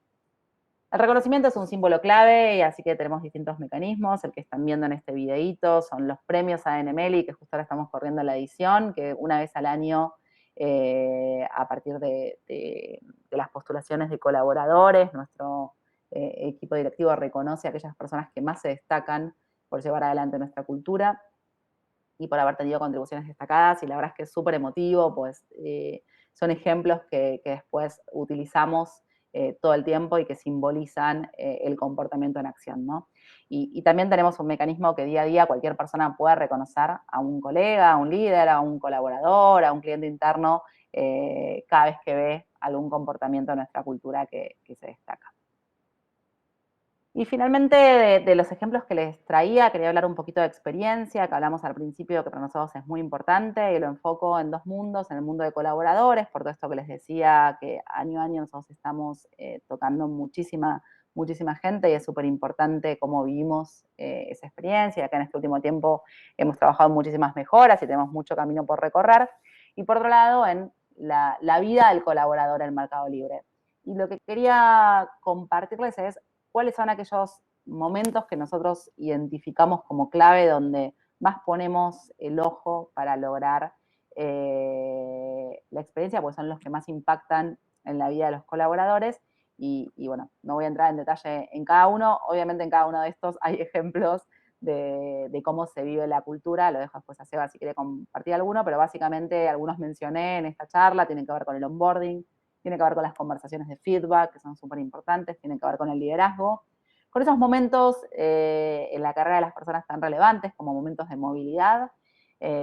El reconocimiento es un símbolo clave, y así que tenemos distintos mecanismos. El que están viendo en este videíto son los premios a NML, que justo ahora estamos corriendo la edición, que una vez al año, a partir de las postulaciones de colaboradores, nuestro equipo directivo reconoce a aquellas personas que más se destacan por llevar adelante nuestra cultura y por haber tenido contribuciones destacadas, y la verdad es que es súper emotivo, pues son ejemplos que después utilizamos todo el tiempo y que simbolizan el comportamiento en acción, ¿no? Y también tenemos un mecanismo que día a día cualquier persona puede reconocer a un colega, a un líder, a un colaborador, a un cliente interno, cada vez que ve algún comportamiento de nuestra cultura que se destaca. Y finalmente, de los ejemplos que les traía, quería hablar un poquito de experiencia, que hablamos al principio, que para nosotros es muy importante, y lo enfoco en 2 mundos, en el mundo de colaboradores, por todo esto que les decía, que año a año nosotros estamos tocando muchísima gente, y es súper importante cómo vivimos esa experiencia. Acá en este último tiempo hemos trabajado en muchísimas mejoras y tenemos mucho camino por recorrer. Y por otro lado, en la vida del colaborador en Mercado Libre. Y lo que quería compartirles es cuáles son aquellos momentos que nosotros identificamos como clave, donde más ponemos el ojo para lograr la experiencia, porque son los que más impactan en la vida de los colaboradores. Y bueno, no voy a entrar en detalle en cada uno. Obviamente en cada uno de estos hay ejemplos de cómo se vive la cultura. Lo dejo después a Seba si quiere compartir alguno, pero básicamente algunos mencioné en esta charla. Tienen que ver con el onboarding, tiene que ver con las conversaciones de feedback, que son súper importantes, tiene que ver con el liderazgo, con esos momentos en la carrera de las personas tan relevantes como momentos de movilidad,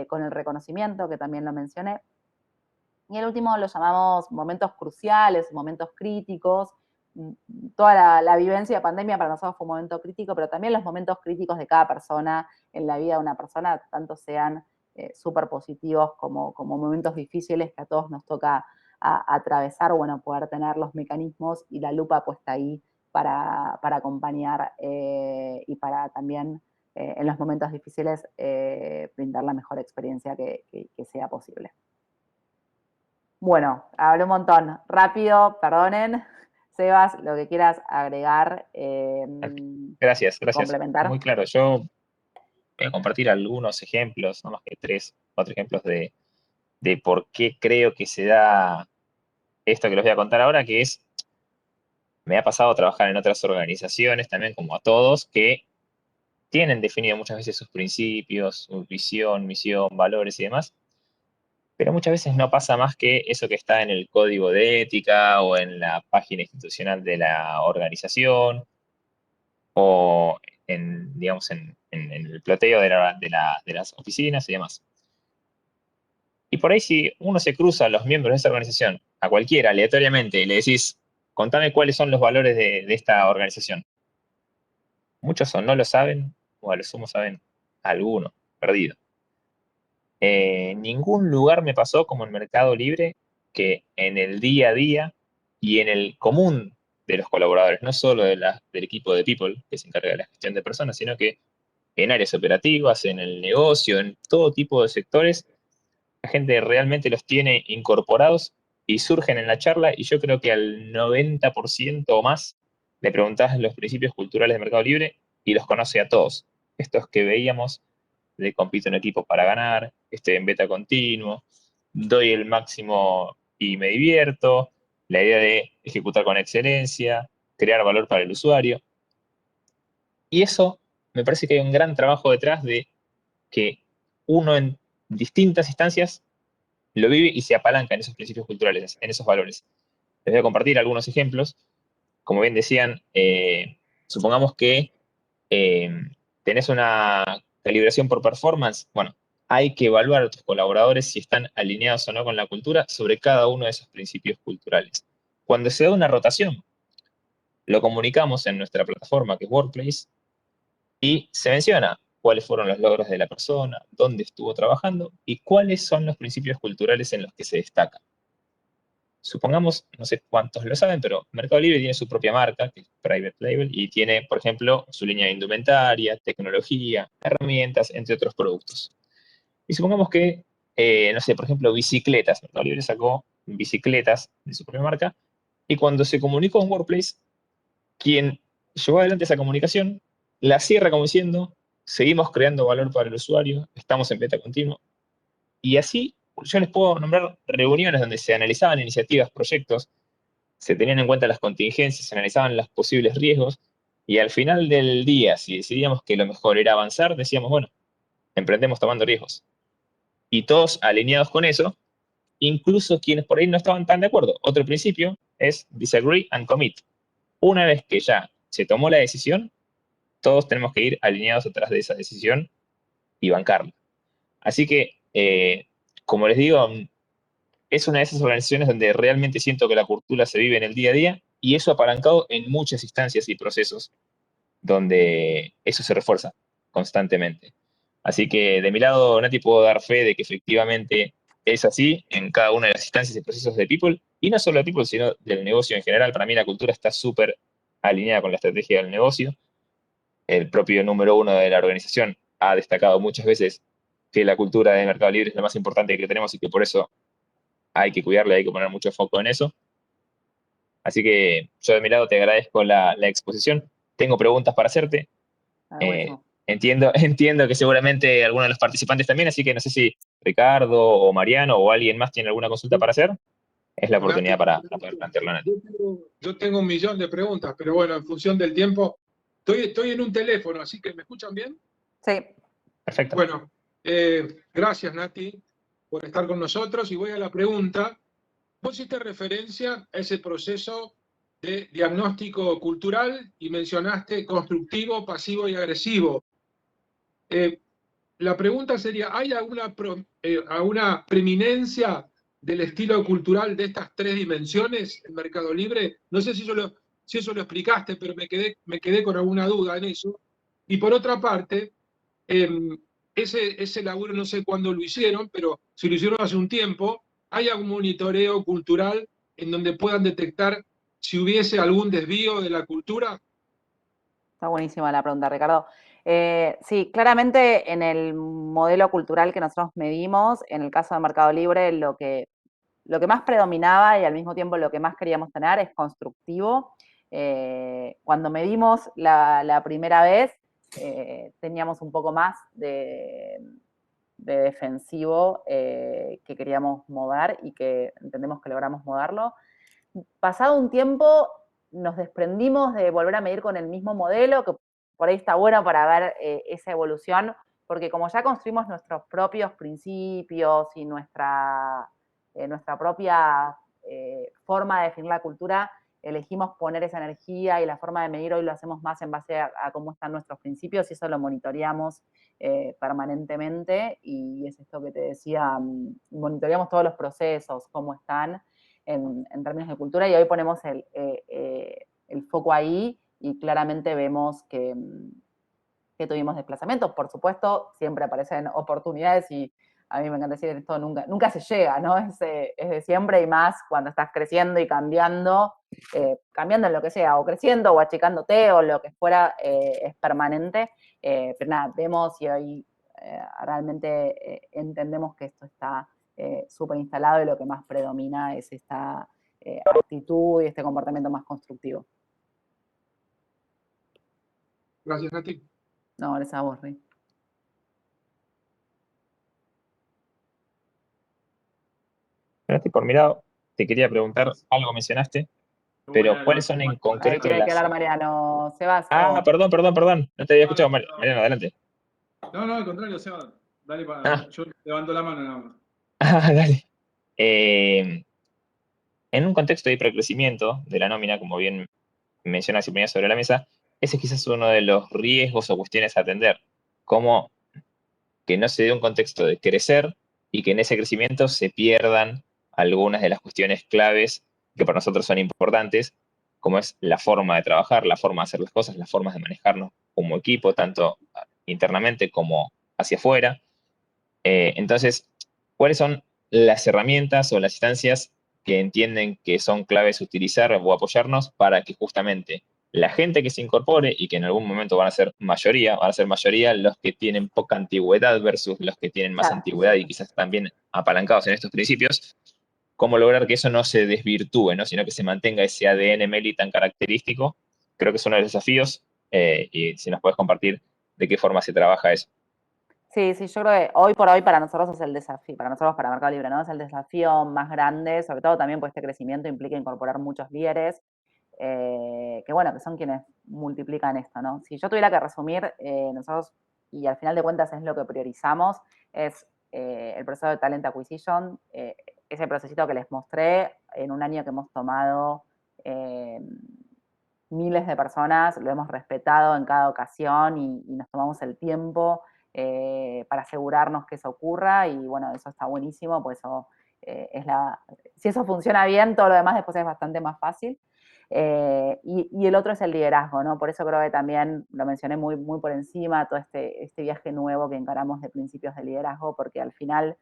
con el reconocimiento, que también lo mencioné. Y el último lo llamamos momentos cruciales, momentos críticos. Toda la vivencia de pandemia para nosotros fue un momento crítico, pero también los momentos críticos de cada persona en la vida de una persona, tanto sean súper positivos como momentos difíciles que a todos nos toca atravesar, bueno, poder tener los mecanismos y la lupa puesta ahí para acompañar y para también en los momentos difíciles brindar la mejor experiencia que sea posible. Bueno, hablé un montón. Rápido, perdonen. Sebas, lo que quieras agregar,
Gracias.
complementar.
Muy claro. Yo voy a compartir algunos ejemplos, no más que 3, 4 ejemplos de por qué creo que se da esto que les voy a contar ahora, que es, me ha pasado a trabajar en otras organizaciones también, como a todos, que tienen definido muchas veces sus principios, su visión, misión, valores y demás, pero muchas veces no pasa más que eso que está en el código de ética o en la página institucional de la organización o en, digamos, en el ploteo de las oficinas y demás. Y por ahí si uno se cruza a los miembros de esa organización, a cualquiera, aleatoriamente, y le decís, contame cuáles son los valores de esta organización. Muchos o no lo saben, o a lo sumo saben alguno, perdido. En ningún lugar me pasó como en Mercado Libre que en el día a día y en el común de los colaboradores, no solo del equipo de People que se encarga de la gestión de personas, sino que en áreas operativas, en el negocio, en todo tipo de sectores, la gente realmente los tiene incorporados y surgen en la charla y yo creo que al 90% o más le preguntás los principios culturales de Mercado Libre y los conoce a todos. Estos que veíamos de compito en equipo para ganar, estoy en beta continuo, doy el máximo y me divierto, la idea de ejecutar con excelencia, crear valor para el usuario. Y eso me parece que hay un gran trabajo detrás de que uno en distintas instancias lo vive y se apalanca en esos principios culturales, en esos valores. Les voy a compartir algunos ejemplos. Como bien decían, supongamos que eh, tenés una calibración por performance. Bueno, hay que evaluar a tus colaboradores si están alineados o no con la cultura sobre cada uno de esos principios culturales. Cuando se da una rotación, lo comunicamos en nuestra plataforma que es Workplace y se menciona cuáles fueron los logros de la persona, dónde estuvo trabajando y cuáles son los principios culturales en los que se destaca. Supongamos, no sé cuántos lo saben, pero Mercado Libre tiene su propia marca, que es Private Label, y tiene, por ejemplo, su línea de indumentaria, tecnología, herramientas, entre otros productos. Y supongamos que, no sé, por ejemplo, bicicletas. Mercado Libre sacó bicicletas de su propia marca, y cuando se comunicó con Workplace, quien llevó adelante esa comunicación, la cierra como diciendo, seguimos creando valor para el usuario, estamos en beta continuo, y así yo les puedo nombrar reuniones donde se analizaban iniciativas, proyectos, se tenían en cuenta las contingencias, se analizaban los posibles riesgos, y al final del día, si decidíamos que lo mejor era avanzar, decíamos, bueno, emprendemos tomando riesgos. Y todos alineados con eso, incluso quienes por ahí no estaban tan de acuerdo. Otro principio es disagree and commit. Una vez que ya se tomó la decisión, todos tenemos que ir alineados atrás de esa decisión y bancarla. Así que, como les digo, es una de esas organizaciones donde realmente siento que la cultura se vive en el día a día y eso apalancado en muchas instancias y procesos donde eso se refuerza constantemente. Así que de mi lado, Nati, puedo dar fe de que efectivamente es así en cada una de las instancias y procesos de People, y no solo de People, sino del negocio en general. Para mí la cultura está súper alineada con la estrategia del negocio. El propio número uno de la organización ha destacado muchas veces que la cultura de Mercado Libre es la más importante que tenemos y que por eso hay que cuidarla, hay que poner mucho foco en eso. Así que yo de mi lado te agradezco la exposición. Tengo preguntas para hacerte.
Ah, buenísimo.
Entiendo que seguramente algunos de los participantes también, así que no sé si Ricardo o Mariano o alguien más tiene alguna consulta para hacer. Es la oportunidad
Nati,
para poder plantearlo a Nati.
yo tengo un millón de preguntas, pero bueno, en función del tiempo, estoy en un teléfono, así que ¿me escuchan bien?
Sí,
Perfecto.
Bueno, gracias Nati por estar con nosotros y voy a la pregunta. Vos hiciste referencia a ese proceso de diagnóstico cultural y mencionaste constructivo, pasivo y agresivo. La pregunta sería, ¿hay alguna preeminencia del estilo cultural de estas tres dimensiones en Mercado Libre? No sé si eso lo explicaste, pero me quedé con alguna duda en eso. Y por otra parte, ese laburo no sé cuándo lo hicieron, pero si lo hicieron hace un tiempo, ¿hay algún monitoreo cultural en donde puedan detectar si hubiese algún desvío de la cultura?
está buenísima la pregunta, Ricardo. Sí, claramente en el modelo cultural que nosotros medimos, en el caso de Mercado Libre, lo que más predominaba y al mismo tiempo lo que más queríamos tener es constructivo. Cuando medimos la primera vez, teníamos un poco más de defensivo que queríamos mover y que entendemos que logramos moverlo. Pasado un tiempo nos desprendimos de volver a medir con el mismo modelo, que por ahí está bueno para ver esa evolución, porque como ya construimos nuestros propios principios y nuestra propia forma de definir la cultura, elegimos poner esa energía y la forma de medir hoy lo hacemos más en base a cómo están nuestros principios y eso lo monitoreamos permanentemente y es esto que te decía, monitoreamos todos los procesos, cómo están en términos de cultura y hoy ponemos el foco ahí y claramente vemos que tuvimos desplazamientos. Por supuesto, siempre aparecen oportunidades y a mí me encanta decir esto, nunca se llega, ¿no? Es de siempre y más cuando estás creciendo y cambiando en lo que sea, o creciendo o achicándote o lo que fuera, es permanente. Pero nada, vemos y hoy realmente entendemos que esto está súper instalado y lo que más predomina es esta actitud y este comportamiento más constructivo.
Gracias, Nati.
No, gracias a vos, Rey.
Nati, por mi lado, te quería preguntar, algo mencionaste, pero ¿cuáles son en concreto
Hay que
las...
hablar, Mariano. Sebas.
Ah, perdón, no te había escuchado, Mariano, adelante.
No, al contrario, Seba, dale
Ah.
yo levanto la mano nada más.
Ah, dale. En un contexto de hipercrecimiento de la nómina, como bien mencionas y ponías sobre la mesa, ese quizás es uno de los riesgos o cuestiones a atender, como que no se dé un contexto de crecer y que en ese crecimiento se pierdan algunas de las cuestiones claves que para nosotros son importantes, como es la forma de trabajar, la forma de hacer las cosas, las formas de manejarnos como equipo, tanto internamente como hacia afuera. Entonces, ¿cuáles son las herramientas o las instancias que entienden que son claves utilizar o apoyarnos para que justamente la gente que se incorpore y que en algún momento van a ser mayoría los que tienen poca antigüedad versus los que tienen más antigüedad y quizás también apalancados en estos principios, cómo lograr que eso no se desvirtúe, ¿no? Sino que se mantenga ese ADN Meli tan característico? Creo que es uno de los desafíos y si nos puedes compartir de qué forma se trabaja eso.
Sí, yo creo que hoy por hoy para nosotros es el desafío, para nosotros, para Mercado Libre, ¿no? Es el desafío más grande, sobre todo también porque este crecimiento implica incorporar muchos líderes, que bueno, que son quienes multiplican esto, ¿no? Si yo tuviera que resumir, nosotros, y al final de cuentas es lo que priorizamos, es el proceso de Talent Acquisition, ese procesito que les mostré en un año que hemos tomado miles de personas, lo hemos respetado en cada ocasión y nos tomamos el tiempo para asegurarnos que eso ocurra y bueno, eso está buenísimo, pues eso si eso funciona bien, todo lo demás después es bastante más fácil. Y el otro es el liderazgo, ¿no? Por eso creo que también lo mencioné muy por encima, todo este viaje nuevo que encaramos de principios de liderazgo, porque al final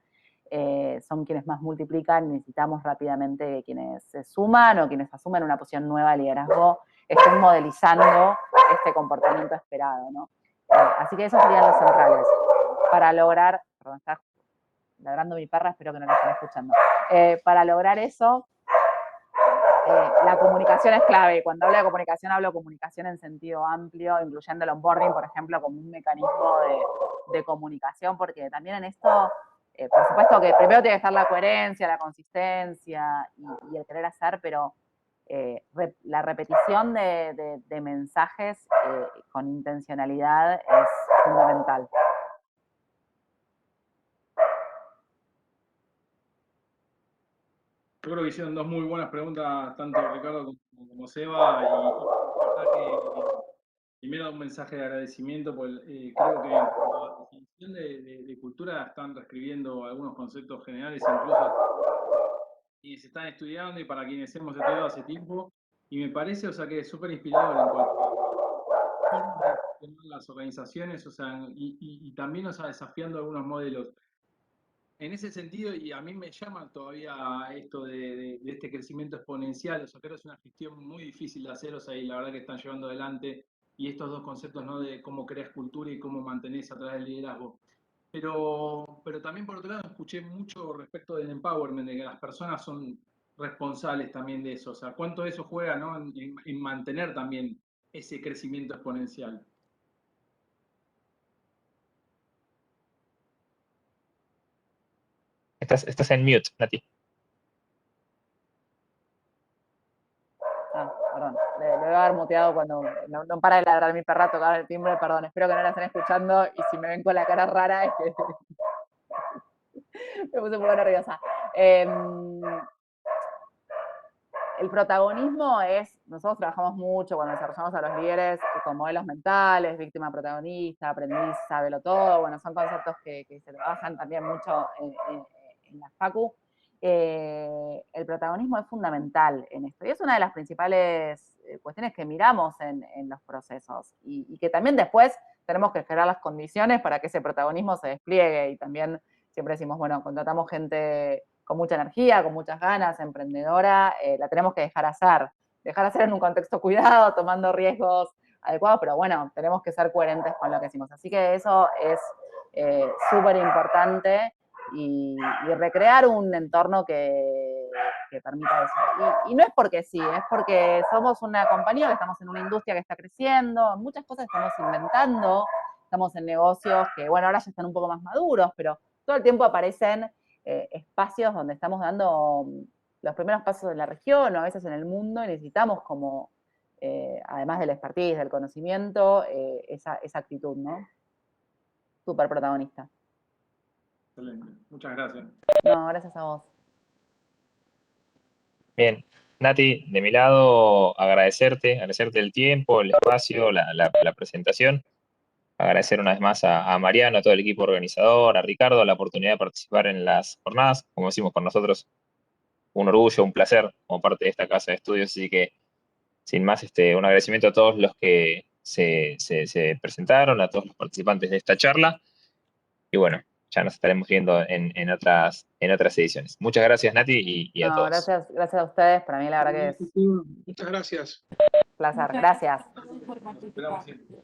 son quienes más multiplican, necesitamos rápidamente que quienes se suman o quienes asumen una posición nueva de liderazgo estén modelizando este comportamiento esperado, ¿no? Así que esos serían los centrales. Para lograr, perdón, está ladrando mi perra, espero que no la estén escuchando. Para lograr eso, la comunicación es clave. Cuando hablo de comunicación, hablo de comunicación en sentido amplio, incluyendo el onboarding, por ejemplo, como un mecanismo de comunicación, porque también en esto, por supuesto que primero tiene que estar la coherencia, la consistencia y el querer hacer, pero la repetición de mensajes con intencionalidad es fundamental.
Yo creo que hicieron dos muy buenas preguntas, tanto Ricardo como Seba, y la verdad que primero un mensaje de agradecimiento, porque creo que en cuanto a la definición de cultura están reescribiendo algunos conceptos generales, incluso quienes están estudiando y para quienes hemos estudiado hace tiempo, y me parece, o sea, que es súper inspirador en cuanto a formas de gestionar las organizaciones, o sea, y también, o sea, desafiando algunos modelos. En ese sentido, y a mí me llama todavía esto de este crecimiento exponencial, o sea, creo que es una gestión muy difícil de hacer, o sea, y la verdad que están llevando adelante, y estos dos conceptos, ¿no? De cómo creas cultura y cómo mantenés a través del liderazgo. Pero también por otro lado escuché mucho respecto del empowerment, de que las personas son responsables también de eso, o sea, cuánto eso juega, ¿no? En mantener también ese crecimiento exponencial.
Estás en mute, Nati.
Perdón, le voy a haber muteado cuando no para de ladrar mi perra, tocar el timbre, perdón, espero que no la estén escuchando y si me ven con la cara rara es que me puse un poco nerviosa. El protagonismo es, nosotros trabajamos mucho cuando desarrollamos a los líderes con modelos mentales, víctima protagonista, aprendiz, sábelo todo, bueno, son conceptos que se trabajan también mucho en la Facu. El protagonismo es fundamental en esto y es una de las principales cuestiones que miramos en los procesos y que también después tenemos que generar las condiciones para que ese protagonismo se despliegue y también siempre decimos, bueno, contratamos gente con mucha energía, con muchas ganas, emprendedora, la tenemos que dejar hacer en un contexto cuidado, tomando riesgos adecuados, pero bueno, tenemos que ser coherentes con lo que decimos. Así que eso es súper importante y recrear un entorno que permita eso. Y no es porque sí, es porque somos una compañía que estamos en una industria que está creciendo, muchas cosas estamos inventando, estamos en negocios que, bueno, ahora ya están un poco más maduros, pero todo el tiempo aparecen espacios donde estamos dando los primeros pasos en la región o a veces en el mundo y necesitamos como, además del expertise, del conocimiento, esa actitud, ¿no? Súper protagonista.
Excelente. Muchas gracias.
No, gracias a vos.
Bien, Nati, de mi lado, agradecerte el tiempo, el espacio, la presentación. Agradecer una vez más a Mariano, a todo el equipo organizador, a Ricardo, la oportunidad de participar en las jornadas. Como decimos por nosotros, un orgullo, un placer como parte de esta casa de estudios. Así que, sin más, un agradecimiento a todos los que se presentaron, a todos los participantes de esta charla. Y bueno, ya nos estaremos viendo en otras ediciones. Muchas gracias, Nati, y a
No,
todos.
gracias a ustedes. Para mí la verdad que es
Muchas gracias.
un placer. Gracias.
Nos esperamos siempre.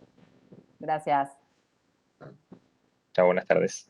Gracias.
Chao, buenas tardes.